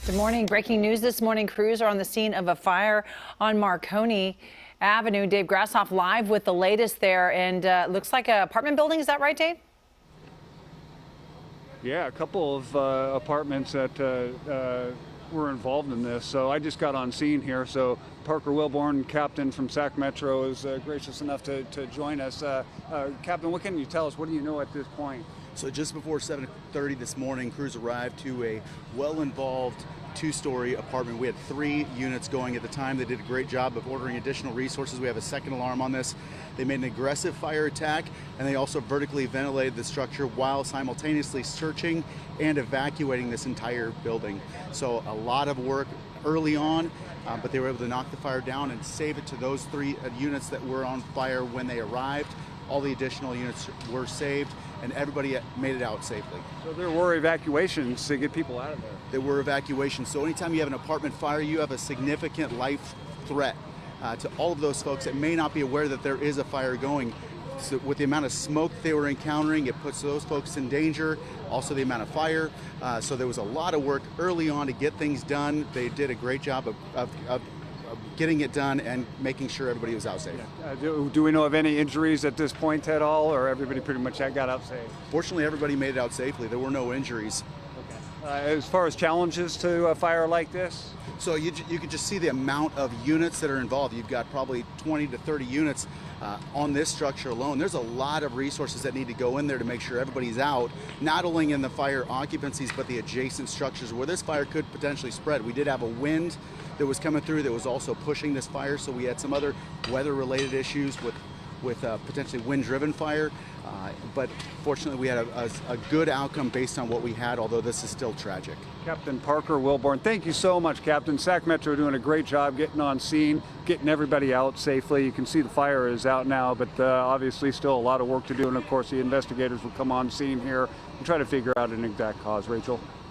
Good morning. Breaking news this morning. Crews are on the scene of a fire on Marconi Avenue. Dave Grassoff live with the latest there, and looks like an apartment building. Is that right, Dave? Yeah, a couple of apartments that were involved in this. So I just got on scene here. So Parker Wilborn, captain from Sacramento, is gracious enough to join us. Captain, what can you tell us? What do you know at this point? So just before 7:30 this morning, crews arrived to a well-involved two-story apartment. We had 3 units going at the time. They did a great job of ordering additional resources. We have a second alarm on this. They made an aggressive fire attack, and they also vertically ventilated the structure while simultaneously searching and evacuating this entire building. So a lot of work early on, but they were able to knock the fire down and save it to those 3 units that were on fire when they arrived. All the additional units were saved, and everybody made it out safely. So there were evacuations to get people out of there. There were evacuations. So anytime you have an apartment fire, you have a significant life threat to all of those folks that may not be aware that there is a fire going. So with the amount of smoke they were encountering, it puts those folks in danger. Also the amount of fire. So there was a lot of work early on to get things done. They did a great job of getting it done and making sure everybody was out safe. Do we know of any injuries at this point at all, or everybody pretty much got out safe? Fortunately, everybody made it out safely. There were no injuries. Okay. As far as challenges to a fire like this? So you can just see the amount of units that are involved. You've got probably 20 to 30 units on this structure alone. There's a lot of resources that need to go in there to make sure everybody's out, not only in the fire occupancies, but the adjacent structures where this fire could potentially spread. We did have a wind that was coming through that was also pushing this fire, so we had some other weather-related issues with potentially wind-driven fire, but fortunately we had a good outcome based on what we had, although this is still tragic. Captain Parker Wilborn, thank you so much, Captain. Sacramento doing a great job getting on scene, getting everybody out safely. You can see the fire is out now, but obviously still a lot of work to do, and of course the investigators will come on scene here and try to figure out an exact cause. Rachel?